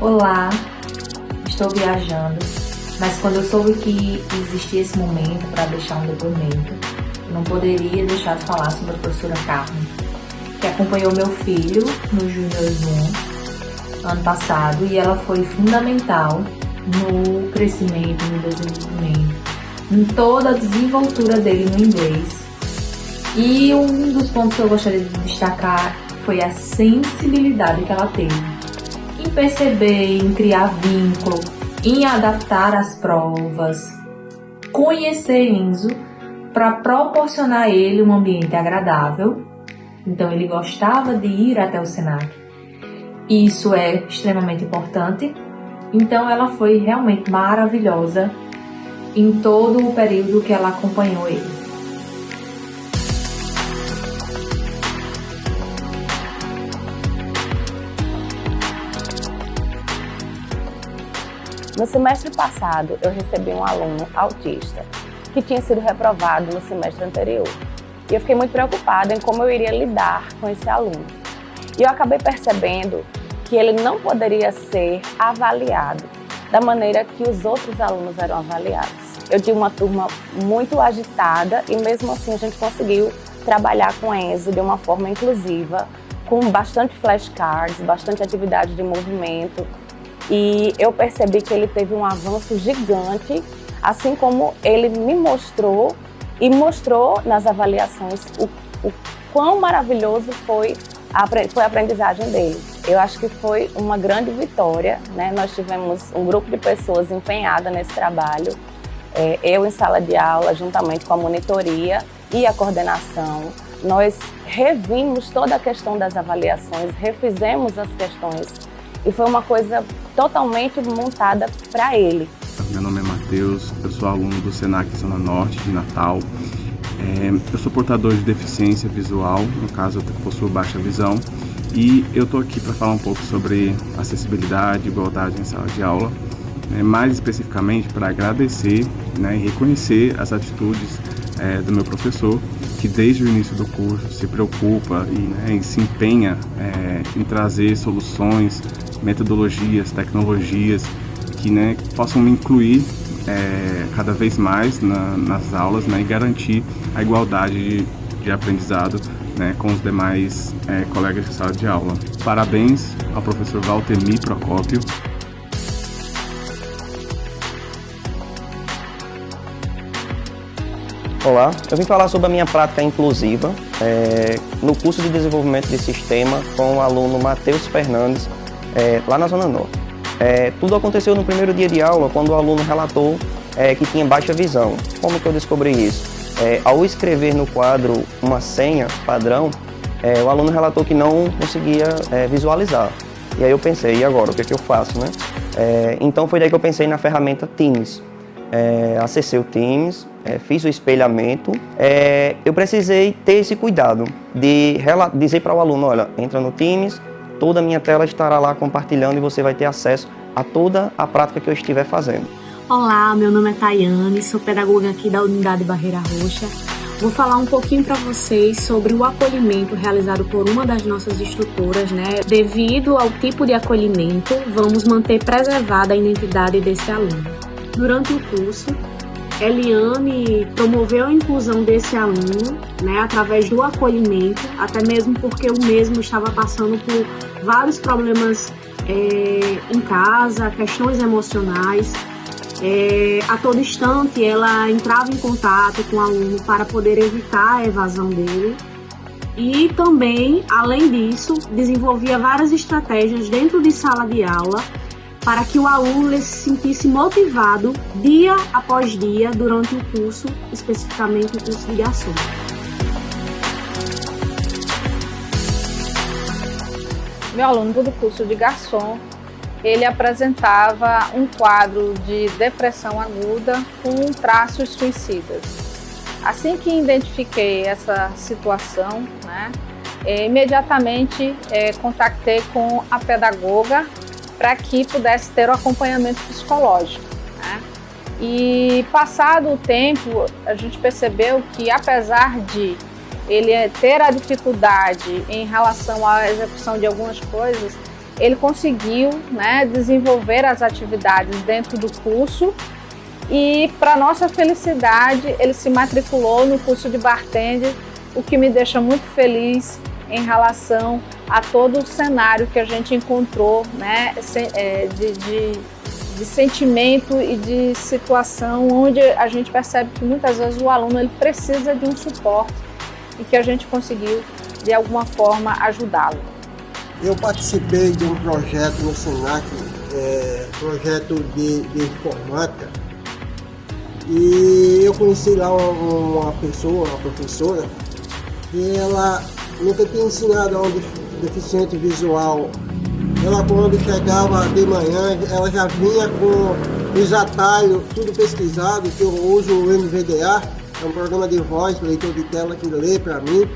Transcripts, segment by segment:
Olá, estou viajando, mas quando eu soube que existia esse momento para deixar um depoimento, eu não poderia deixar de falar sobre a professora Carmen, que acompanhou meu filho no Júnior Zoom ano passado, e ela foi fundamental no crescimento, no desenvolvimento, em toda a desenvoltura dele no inglês. E um dos pontos que eu gostaria de destacar foi a sensibilidade que ela teve em perceber, em criar vínculo, em adaptar as provas, conhecer Enzo para proporcionar a ele um ambiente agradável. Então ele gostava de ir até o Senac. Isso é extremamente importante. Então ela foi realmente maravilhosa em todo o período que ela acompanhou ele. No semestre passado, eu recebi um aluno autista que tinha sido reprovado no semestre anterior. E eu fiquei muito preocupada em como eu iria lidar com esse aluno. E eu acabei percebendo que ele não poderia ser avaliado da maneira que os outros alunos eram avaliados. Eu tinha uma turma muito agitada e mesmo assim a gente conseguiu trabalhar com Enzo de uma forma inclusiva, com bastante flashcards, bastante atividade de movimento. E eu percebi que ele teve um avanço gigante, assim como ele me mostrou e mostrou nas avaliações o quão maravilhoso foi a aprendizagem dele. Eu acho que foi uma grande vitória, né? Nós tivemos um grupo de pessoas empenhada nesse trabalho, eu em sala de aula, juntamente com a monitoria e a coordenação. Nós revimos toda a questão das avaliações, refizemos as questões e foi uma coisa totalmente montada para ele. Meu nome é Matheus, eu sou aluno do Senac Zona Norte de Natal. Eu sou portador de deficiência visual, no caso eu possuo baixa visão, e eu estou aqui para falar um pouco sobre acessibilidade e igualdade em sala de aula, mais especificamente para agradecer, e reconhecer as atitudes do meu professor, que desde o início do curso se preocupa e se empenha em trazer soluções, metodologias, tecnologias que possam me incluir cada vez mais nas aulas e garantir a igualdade de aprendizado com os demais colegas de sala de aula. Parabéns ao professor Valtemir Procópio. Olá, eu vim falar sobre a minha prática inclusiva no curso de desenvolvimento de sistema com o aluno Matheus Fernandes, lá na Zona Norte. Tudo aconteceu no primeiro dia de aula, quando o aluno relatou que tinha baixa visão. Como que eu descobri isso? Ao escrever no quadro uma senha padrão, o aluno relatou que não conseguia visualizar. E aí eu pensei, e agora, o que é que eu faço, né? Então foi daí que eu pensei na ferramenta Teams. Acessei o Teams, fiz o espelhamento. Eu precisei ter esse cuidado de dizer para o aluno, olha, entra no Teams, toda a minha tela estará lá compartilhando e você vai ter acesso a toda a prática que eu estiver fazendo. Olá, meu nome é Tayane, sou pedagoga aqui da Unidade Barreira Roxa. Vou falar um pouquinho para vocês sobre o acolhimento realizado por uma das nossas instrutoras, né? Devido ao tipo de acolhimento, vamos manter preservada a identidade desse aluno. Durante o curso, Eliane promoveu a inclusão desse aluno, né, através do acolhimento, até mesmo porque o mesmo estava passando por vários problemas em casa, questões emocionais. A todo instante ela entrava em contato com o aluno para poder evitar a evasão dele e também, além disso, desenvolvia várias estratégias dentro de sala de aula para que o aluno se sentisse motivado dia após dia durante o curso, especificamente o curso de garçom. Meu aluno do curso de garçom, ele apresentava um quadro de depressão aguda com traços suicidas. Assim que identifiquei essa situação, imediatamente contactei com a pedagoga para que pudesse ter o acompanhamento psicológico. E passado o tempo, a gente percebeu que apesar de ele ter a dificuldade em relação à execução de algumas coisas, ele conseguiu, né, desenvolver as atividades dentro do curso e, para nossa felicidade, ele se matriculou no curso de bartender, o que me deixa muito feliz em relação a todo o cenário que a gente encontrou, né, de sentimento e de situação onde a gente percebe que muitas vezes o aluno ele precisa de um suporte e que a gente conseguiu de alguma forma ajudá-lo. Eu participei de um projeto no SENAC, projeto de informática, e eu conheci lá uma professora, que ela nunca tinha ensinado a um deficiente visual. Ela, quando chegava de manhã, ela já vinha com os atalhos, tudo pesquisado, que eu uso o NVDA, é um programa de voz, leitor de tela que lê para mim,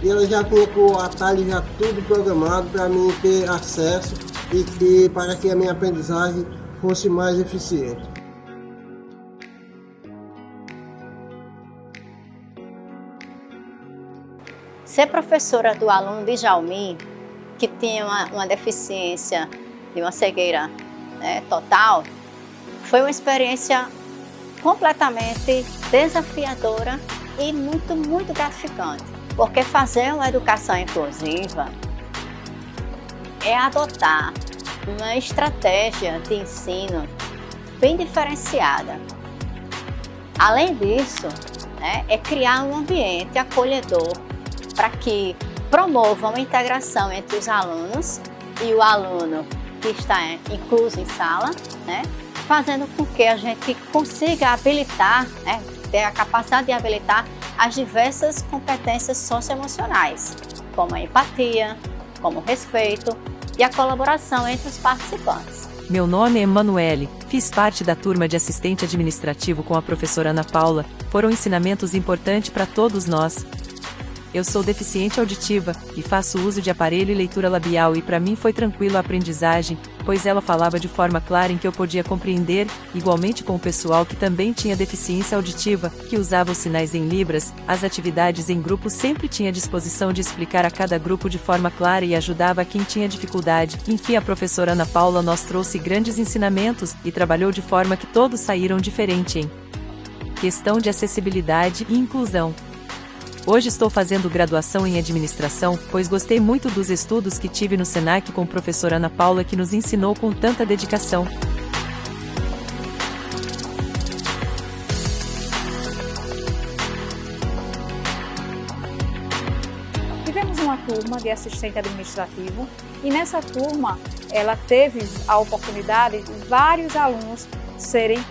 e ela já vinha com o atalho já tudo programado para mim ter acesso e para que a minha aprendizagem fosse mais eficiente. Ser professora do aluno de Djalmin, que tinha uma deficiência de uma cegueira, né, total, foi uma experiência completamente desafiadora e muito gratificante. Porque fazer uma educação inclusiva é adotar uma estratégia de ensino bem diferenciada. Além disso, né, é criar um ambiente acolhedor para que promova uma integração entre os alunos e o aluno que está incluso em sala, né, fazendo com que a gente consiga habilitar, né, ter a capacidade de habilitar as diversas competências socioemocionais, como a empatia, como o respeito e a colaboração entre os participantes. Meu nome é Emanuele, fiz parte da turma de assistente administrativo com a professora Ana Paula, foram ensinamentos importantes para todos nós. Eu sou deficiente auditiva e faço uso de aparelho e leitura labial e para mim foi tranquilo a aprendizagem, pois ela falava de forma clara em que eu podia compreender, igualmente com o pessoal que também tinha deficiência auditiva, que usava os sinais em libras, as atividades em grupo sempre tinha disposição de explicar a cada grupo de forma clara e ajudava quem tinha dificuldade. Enfim, a professora Ana Paula nos trouxe grandes ensinamentos e trabalhou de forma que todos saíram diferente em questão de acessibilidade e inclusão. Hoje estou fazendo graduação em administração, pois gostei muito dos estudos que tive no SENAC com a professora Ana Paula que nos ensinou com tanta dedicação. Tivemos uma turma de assistente administrativo e nessa turma ela teve a oportunidade de vários alunos serem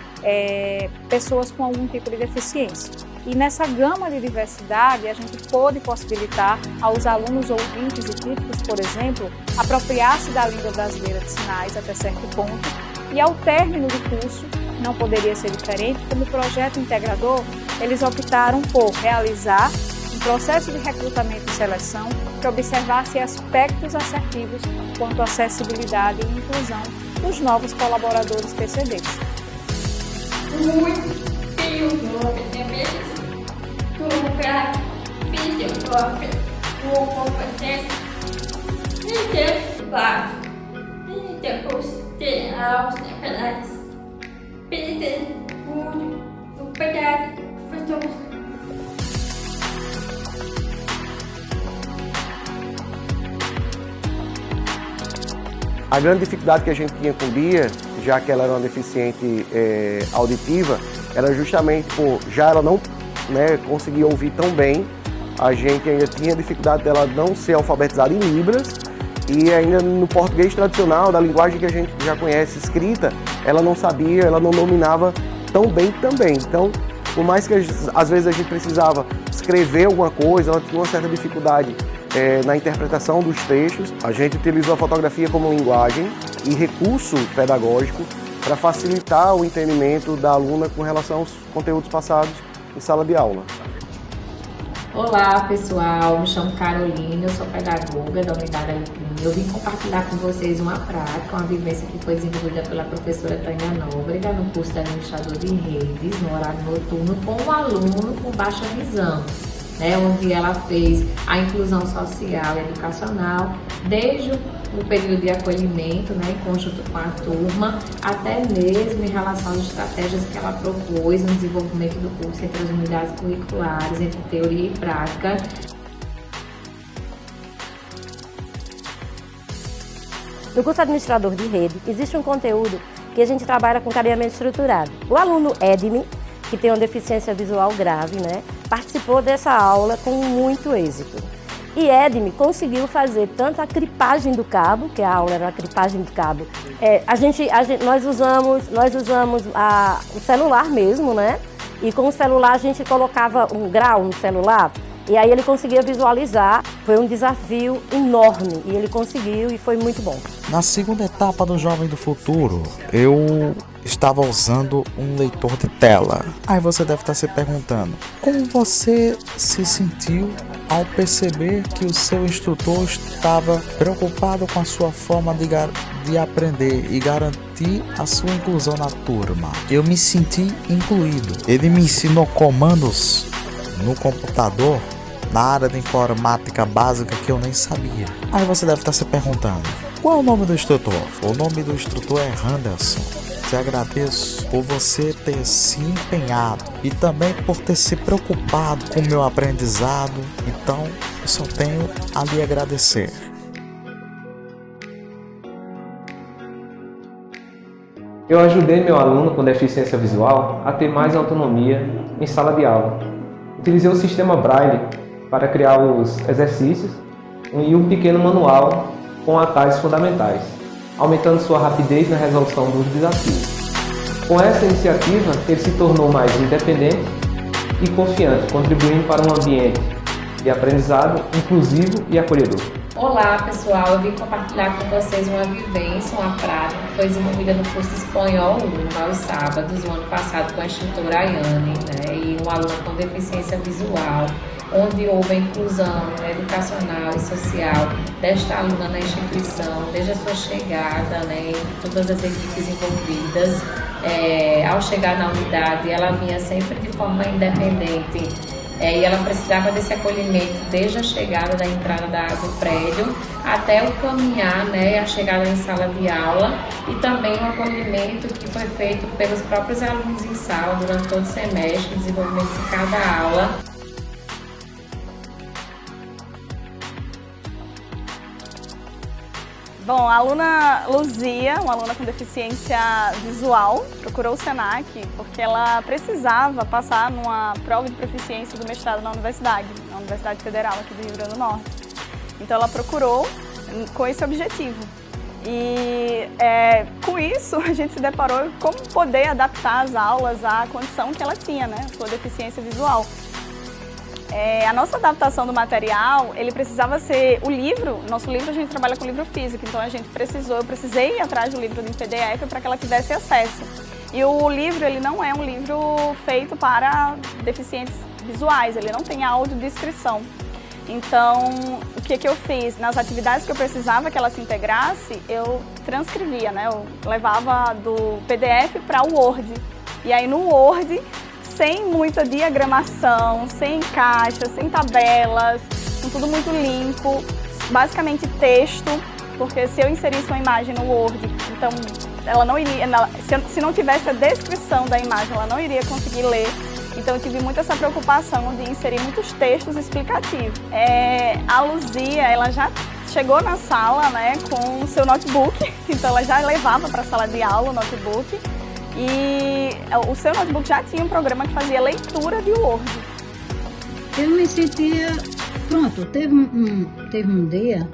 pessoas com algum tipo de deficiência. E nessa gama de diversidade, a gente pôde possibilitar aos alunos ouvintes e típicos, por exemplo, apropriar-se da língua brasileira de sinais até certo ponto. E ao término do curso, não poderia ser diferente, como projeto integrador, eles optaram por realizar um processo de recrutamento e seleção que observasse aspectos assertivos quanto à acessibilidade e inclusão dos novos colaboradores PCDs. A grande dificuldade que a gente tinha com Bia, já que ela era uma deficiente auditiva, era justamente por já ela não conseguia ouvir tão bem, a gente ainda tinha dificuldade dela não ser alfabetizada em Libras e ainda no português tradicional, da linguagem que a gente já conhece escrita, ela não sabia, ela não dominava tão bem também. Então, por mais que às vezes a gente precisava escrever alguma coisa, ela tinha uma certa dificuldade na interpretação dos textos, a gente utilizou a fotografia como linguagem e recurso pedagógico para facilitar o entendimento da aluna com relação aos conteúdos passados em sala de aula. Olá pessoal, me chamo Carolina, eu sou pedagoga da Unidade Alecrim. Eu vim compartilhar com vocês uma prática, uma vivência que foi desenvolvida pela professora Tânia Nóbrega no curso de administrador de redes, no horário noturno, com um aluno com baixa visão, onde ela fez a inclusão social e educacional desde o período de acolhimento, né, em conjunto com a turma, até mesmo em relação às estratégias que ela propôs no desenvolvimento do curso entre as unidades curriculares, entre teoria e prática. No curso Administrador de Rede, existe um conteúdo que a gente trabalha com cabeamento estruturado. O aluno Edme, que tem uma deficiência visual grave, né, participou dessa aula com muito êxito. E Edme conseguiu fazer tanto a cripagem do cabo, que a aula era a cripagem do cabo. Nós usamos o celular mesmo, né? E com o celular a gente colocava um grau no celular e aí ele conseguia visualizar. Foi um desafio enorme e ele conseguiu e foi muito bom. Na segunda etapa do Jovem do Futuro, eu estava usando um leitor de tela. Aí você deve estar se perguntando, como você se sentiu ao perceber que o seu instrutor estava preocupado com a sua forma de aprender e garantir a sua inclusão na turma? Eu me senti incluído. Ele me ensinou comandos no computador, na área de informática básica que eu nem sabia. Aí você deve estar se perguntando, qual é o nome do instrutor? O nome do instrutor é Anderson. Te agradeço por você ter se empenhado e também por ter se preocupado com o meu aprendizado. Então, eu só tenho a lhe agradecer. Eu ajudei meu aluno com deficiência visual a ter mais autonomia em sala de aula. Utilizei o sistema Braille para criar os exercícios e um pequeno manual com atalhos fundamentais, aumentando sua rapidez na resolução dos desafios. Com essa iniciativa, ele se tornou mais independente e confiante, contribuindo para um ambiente de aprendizado inclusivo e acolhedor. Olá pessoal, eu vim compartilhar com vocês uma vivência, uma prática que foi desenvolvida no curso Espanhol 1 aos sábados, no ano passado com a instrutora Ayane, né, e um aluno com deficiência visual, onde houve a inclusão educacional e social desta aluna na instituição, desde a sua chegada, né, todas as equipes envolvidas. Ao chegar na unidade, ela vinha sempre de forma independente e ela precisava desse acolhimento desde a chegada da entrada do prédio até o caminhar, né, a chegada em sala de aula, e também o acolhimento que foi feito pelos próprios alunos em sala durante todo o semestre, o desenvolvimento de cada aula. Bom, a aluna Luzia, uma aluna com deficiência visual, procurou o SENAC porque ela precisava passar numa prova de proficiência do mestrado na Universidade Federal aqui do Rio Grande do Norte. Então ela procurou com esse objetivo. E com isso a gente se deparou com como poder adaptar as aulas à condição que ela tinha, né, sua deficiência visual. A nossa adaptação do material, ele precisava ser o livro. Nosso livro, a gente trabalha com livro físico, então eu precisei ir atrás do livro em PDF para que ela tivesse acesso. E o livro, ele não é um livro feito para deficientes visuais, ele não tem audiodescrição. Então, o que eu fiz? Nas atividades que eu precisava que ela se integrasse, eu transcrevia, né? Eu levava do PDF para o Word. E aí no Word, sem muita diagramação, sem caixas, sem tabelas, com tudo muito limpo, basicamente texto, porque se eu inserisse uma imagem no Word, então ela não iria, se não tivesse a descrição da imagem, ela não iria conseguir ler. Então eu tive muito essa preocupação de inserir muitos textos explicativos. A Luzia, ela já chegou na sala, né, com o seu notebook, então ela já levava para a sala de aula o notebook. E o seu notebook já tinha um programa que fazia leitura de Word. Eu me sentia... Pronto, teve um dia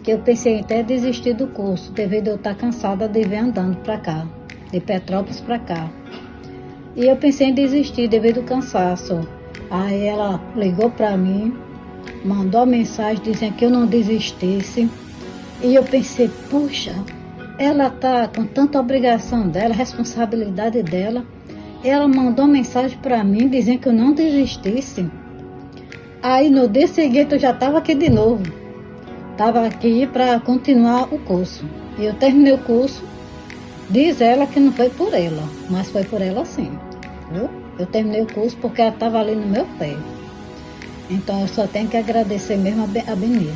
que eu pensei até em desistir do curso, devido a eu estar cansada de vir andando para cá, de Petrópolis para cá. E eu pensei em desistir devido ao cansaço. Aí ela ligou para mim, mandou uma mensagem dizendo que eu não desistisse. E eu pensei, puxa... Ela está com tanta obrigação dela, responsabilidade dela. Ela mandou uma mensagem para mim dizendo que eu não desistisse. Aí no dia seguinte eu já estava aqui de novo. Estava aqui para continuar o curso. E eu terminei o curso. Diz ela que não foi por ela, mas foi por ela sim. Viu? Eu terminei o curso porque ela estava ali no meu pé. Então eu só tenho que agradecer mesmo a Benila.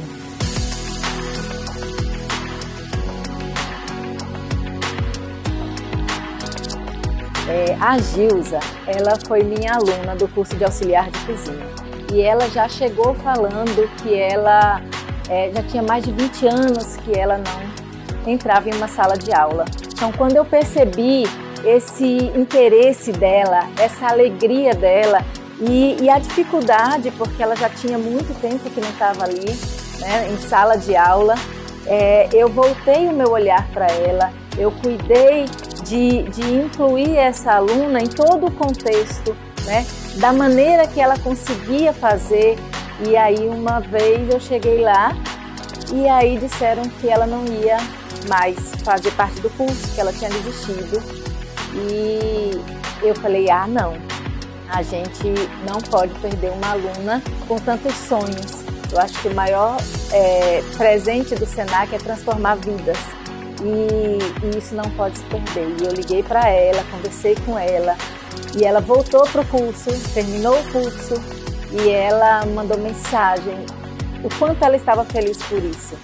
A Gilza, ela foi minha aluna do curso de auxiliar de cozinha e ela já chegou falando que ela já tinha mais de 20 anos que ela não entrava em uma sala de aula. Então, quando eu percebi esse interesse dela, essa alegria dela e a dificuldade, porque ela já tinha muito tempo que não estava ali, né, em sala de aula, eu voltei o meu olhar para ela, eu cuidei de incluir essa aluna em todo o contexto, né, da maneira que ela conseguia fazer. E aí uma vez eu cheguei lá e aí disseram que ela não ia mais fazer parte do curso, que ela tinha desistido. E eu falei, não, a gente não pode perder uma aluna com tantos sonhos. Eu acho que o maior presente do Senac é transformar vidas. E isso não pode se perder. E eu liguei para ela, conversei com ela e ela voltou para o curso, terminou o curso e ela mandou mensagem o quanto ela estava feliz por isso.